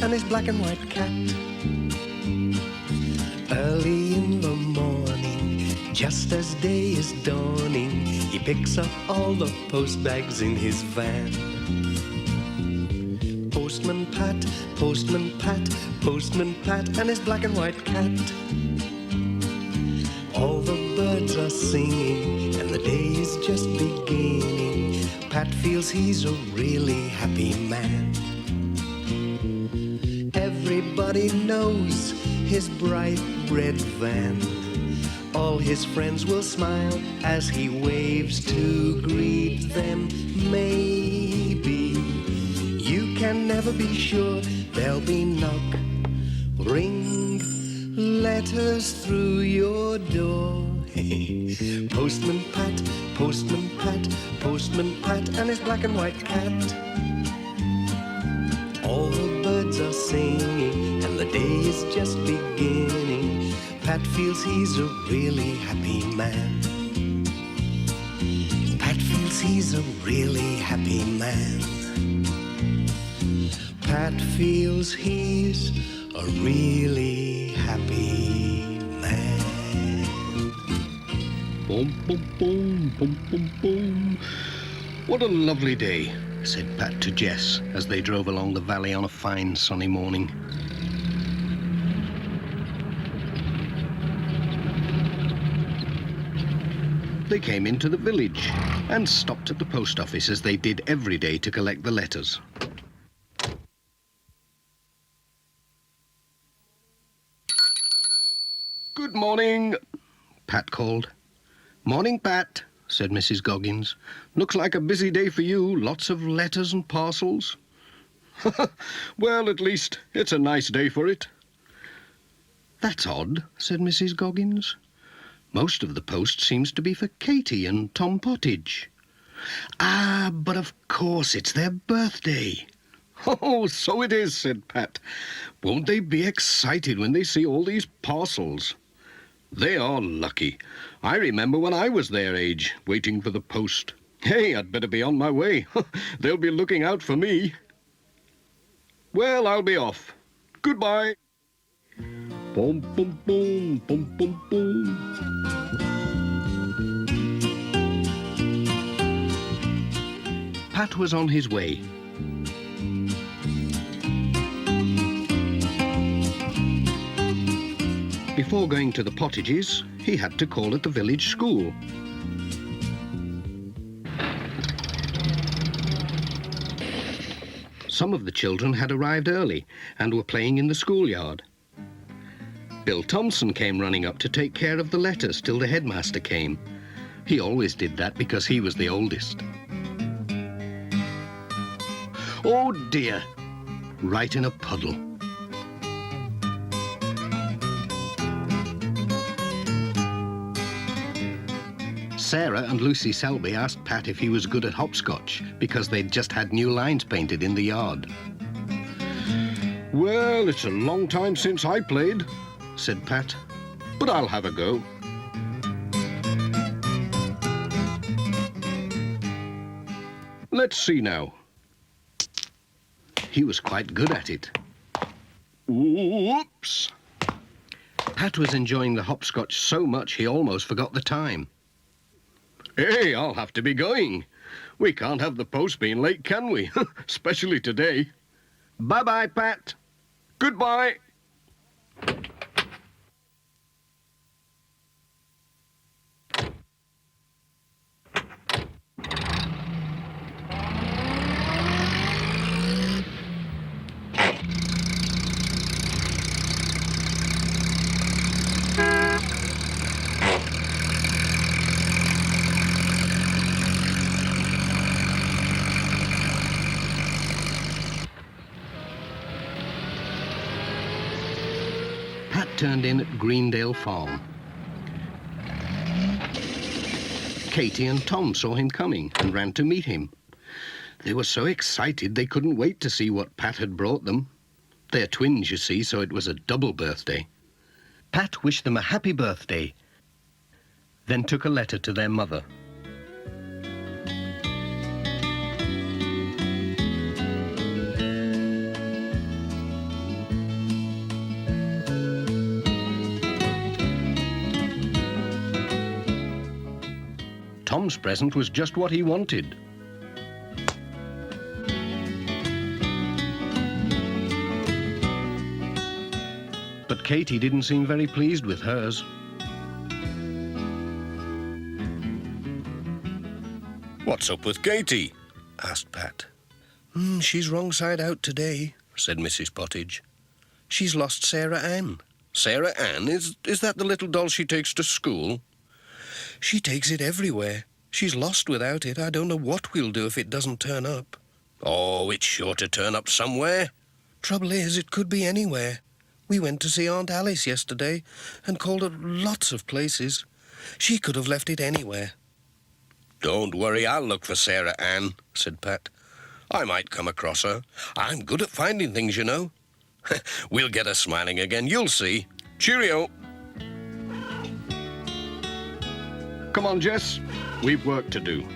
and his black and white cat. Early in the morning, just as day is dawning, he picks up all the post bags in his van. Postman Pat, Postman Pat, Postman Pat, and his black and white cat. All the birds are singing, and the day is just beginning. Pat feels he's a really happy man. Everybody knows his bright red van. All his friends will smile as he waves to greet them. Maybe you can never be sure. There'll be knock, ring, letters through your door. Postman Pat, Postman Pat, Postman Pat, and his black and white cat. All the birds are singing, and the day is just beginning. Pat feels he's a really happy man. Pat feels he's a really happy man. Pat feels he's a really happy man. Boom, boom, boom, boom, boom, boom. What a lovely day, said Pat to Jess as they drove along the valley on a fine sunny morning. They came into the village and stopped at the post office as they did every day to collect the letters. Good morning, Pat called. Morning, Pat, said Mrs. Goggins. Looks like a busy day for you. Lots of letters and parcels. Well, at least it's a nice day for it. That's odd, said Mrs. Goggins. Most of the post seems to be for Katie and Tom Pottage. Ah, but of course it's their birthday. Oh, so it is, said Pat. Won't they be excited when they see all these parcels? They are lucky. I remember when I was their age, waiting for the post. Hey, I'd better be on my way. They'll be looking out for me. Well, I'll be off. Goodbye. Boom, boom, boom, boom, boom, boom. Pat was on his way. Before going to the Pottages, he had to call at the village school. Some of the children had arrived early and were playing in the schoolyard. Bill Thompson came running up to take care of the letters till the headmaster came. He always did that because he was the oldest. Oh dear, right in a puddle. Sarah and Lucy Selby asked Pat if he was good at hopscotch because they'd just had new lines painted in the yard. Well, it's a long time since I played, said Pat, but I'll have a go. Let's see now. He was quite good at it. Whoops! Pat was enjoying the hopscotch so much he almost forgot the time. Hey, I'll have to be going. We can't have the post being late, can we? Especially today. Bye-bye, Pat. Goodbye. Pat turned in at Greendale Farm. Katie and Tom saw him coming and ran to meet him. They were so excited they couldn't wait to see what Pat had brought them. They're twins, you see, so it was a double birthday. Pat wished them a happy birthday, then took a letter to their mother. Tom's present was just what he wanted. But Katie didn't seem very pleased with hers. "What's up with Katie?" asked Pat. She's wrong side out today," said Mrs. Pottage. "She's lost Sarah Ann." "Sarah Ann? Is that the little doll she takes to school?" "She takes it everywhere. She's lost without it. I don't know what we'll do if it doesn't turn up." "Oh, it's sure to turn up somewhere." "Trouble is, it could be anywhere. We went to see Aunt Alice yesterday and called at lots of places. She could have left it anywhere." "Don't worry, I'll look for Sarah Ann," said Pat. "I might come across her. I'm good at finding things, you know." "We'll get her smiling again, you'll see. Cheerio." Come on, Jess. We've work to do.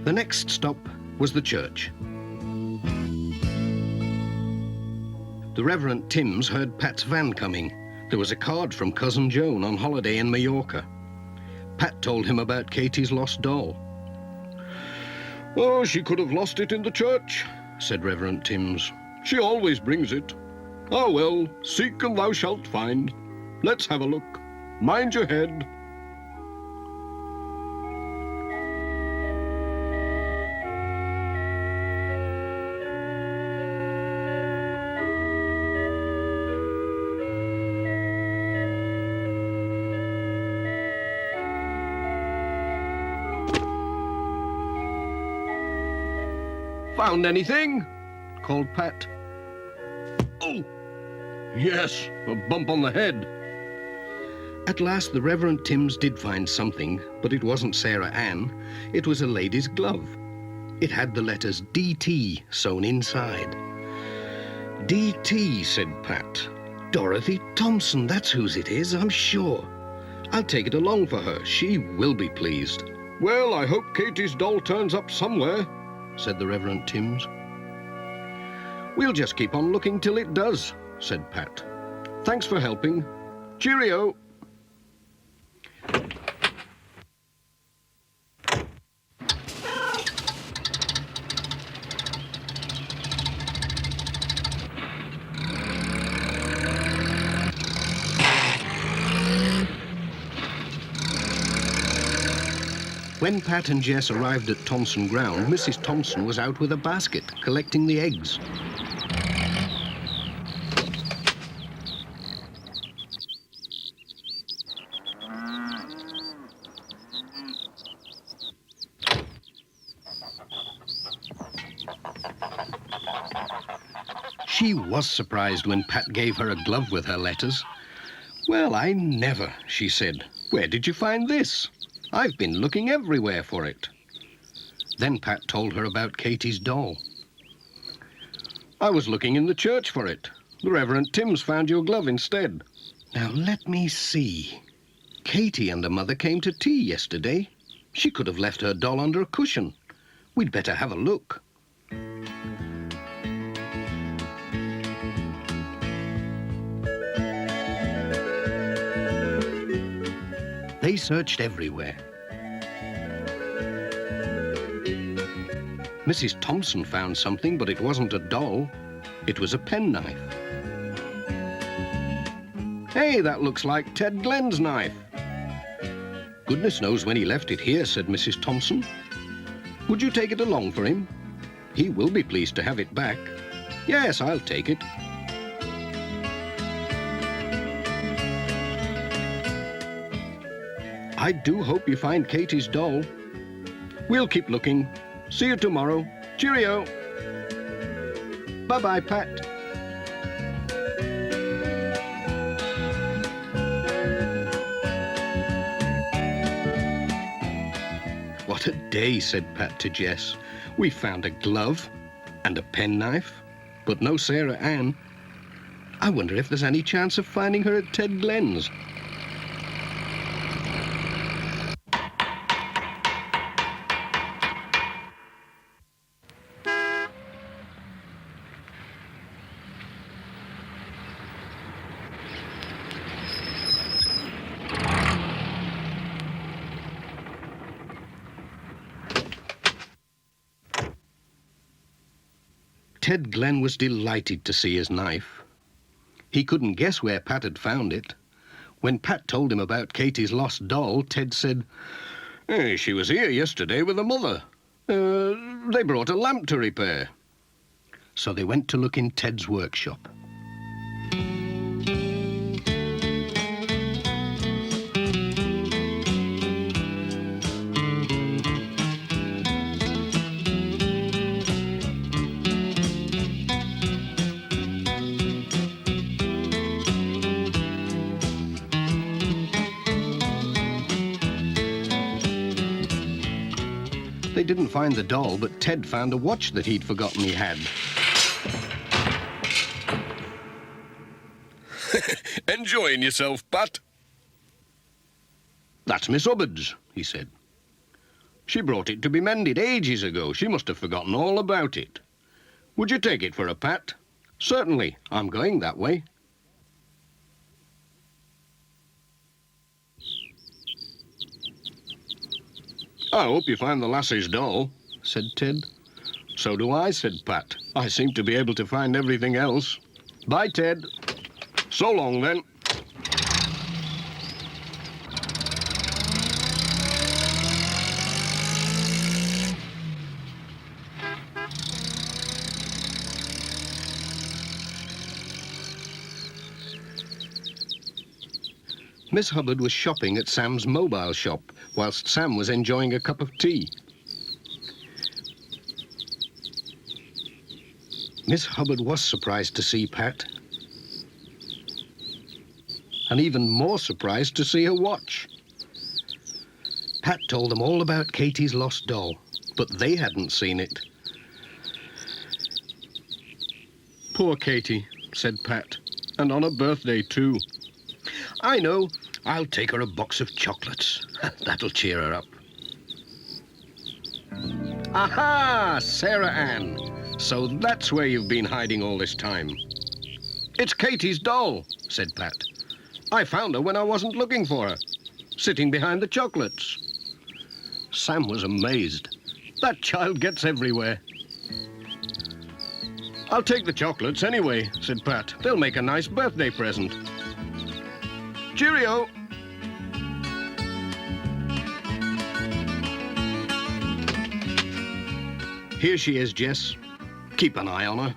The next stop was the church. The Reverend Timms heard Pat's van coming. There was a card from Cousin Joan on holiday in Mallorca. Pat told him about Katie's lost doll. "Oh, she could have lost it in the church," said Reverend Timms. "She always brings it. Ah, well, seek and thou shalt find. Let's have a look. Mind your head." "Found anything?" called Pat. "Oh, yes, a bump on the head." At last the Reverend Timms did find something, but it wasn't Sarah Ann. It was a lady's glove. It had the letters D.T. sewn inside. "D.T.," said Pat. "Dorothy Thompson, that's whose it is, I'm sure. I'll take it along for her. She will be pleased." "Well, I hope Katie's doll turns up somewhere," said the Reverend Timms. "We'll just keep on looking till it does," said Pat. "Thanks for helping. Cheerio." When Pat and Jess arrived at Thompson Ground, Mrs. Thompson was out with a basket, collecting the eggs. She was surprised when Pat gave her a glove with her letters. "Well, I never," she said. "Where did you find this? I've been looking everywhere for it." Then Pat told her about Katie's doll. "I was looking in the church for it. The Reverend Timms found your glove instead." "Now, let me see. Katie and her mother came to tea yesterday. She could have left her doll under a cushion. We'd better have a look." They searched everywhere. Mrs. Thompson found something, but it wasn't a doll. It was a penknife. "Hey, that looks like Ted Glenn's knife." "Goodness knows when he left it here," said Mrs. Thompson. "Would you take it along for him? He will be pleased to have it back." "Yes, I'll take it." "I do hope you find Katie's doll." "We'll keep looking. See you tomorrow. Cheerio." "Bye-bye, Pat." "What a day," said Pat to Jess. "We found a glove and a penknife but no Sarah Ann. I wonder if there's any chance of finding her at Ted Glen's. Ted Glen was delighted to see his knife. He couldn't guess where Pat had found it. When Pat told him about Katie's lost doll, Ted said, she was here yesterday with her mother. They brought a lamp to repair. So they went to look in Ted's workshop. They didn't find the doll, but Ted found a watch that he'd forgotten he had. Enjoying yourself, Pat? That's Miss Hubbard's, he said. She brought it to be mended ages ago. She must have forgotten all about it. Would you take it for a Pat? Certainly. I'm going that way. I hope you find the lassie's doll, said Ted. So do I, said Pat. I seem to be able to find everything else. Bye, Ted. So long, then. Miss Hubbard was shopping at Sam's mobile shop, whilst Sam was enjoying a cup of tea. Miss Hubbard was surprised to see Pat, and even more surprised to see her watch. Pat told them all about Katie's lost doll, but they hadn't seen it. Poor Katie, said Pat, and on her birthday too. I know. I'll take her a box of chocolates. That'll cheer her up. Aha! Sarah Ann. So that's where you've been hiding all this time. It's Katie's doll, said Pat. I found her when I wasn't looking for her, sitting behind the chocolates. Sam was amazed. That child gets everywhere. I'll take the chocolates anyway, said Pat. They'll make a nice birthday present. Cheerio! Here she is, Jess. Keep an eye on her.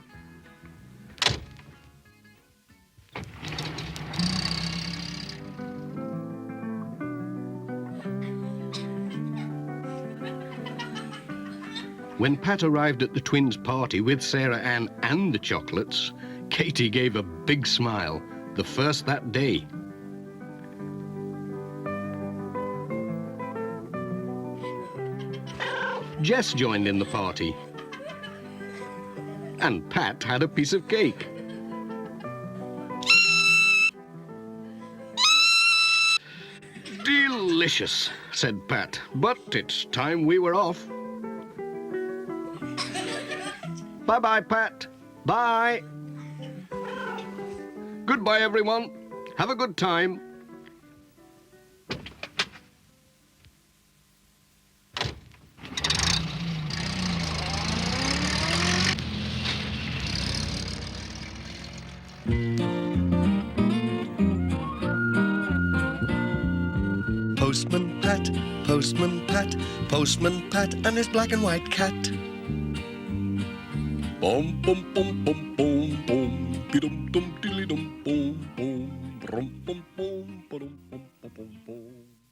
When Pat arrived at the twins' party with Sarah Ann and the chocolates, Katie gave a big smile, the first that day. Jess joined in the party. And Pat had a piece of cake. Delicious, said Pat, but it's time we were off. Bye-bye, Pat. Bye. Goodbye, everyone. Have a good time. Postman Pat, Postman Pat, Postman Pat and his black and white cat. Bum bum bum bum bum bum, bidum dum dilly dum bum bum, brum bum bum bum bum bum bum.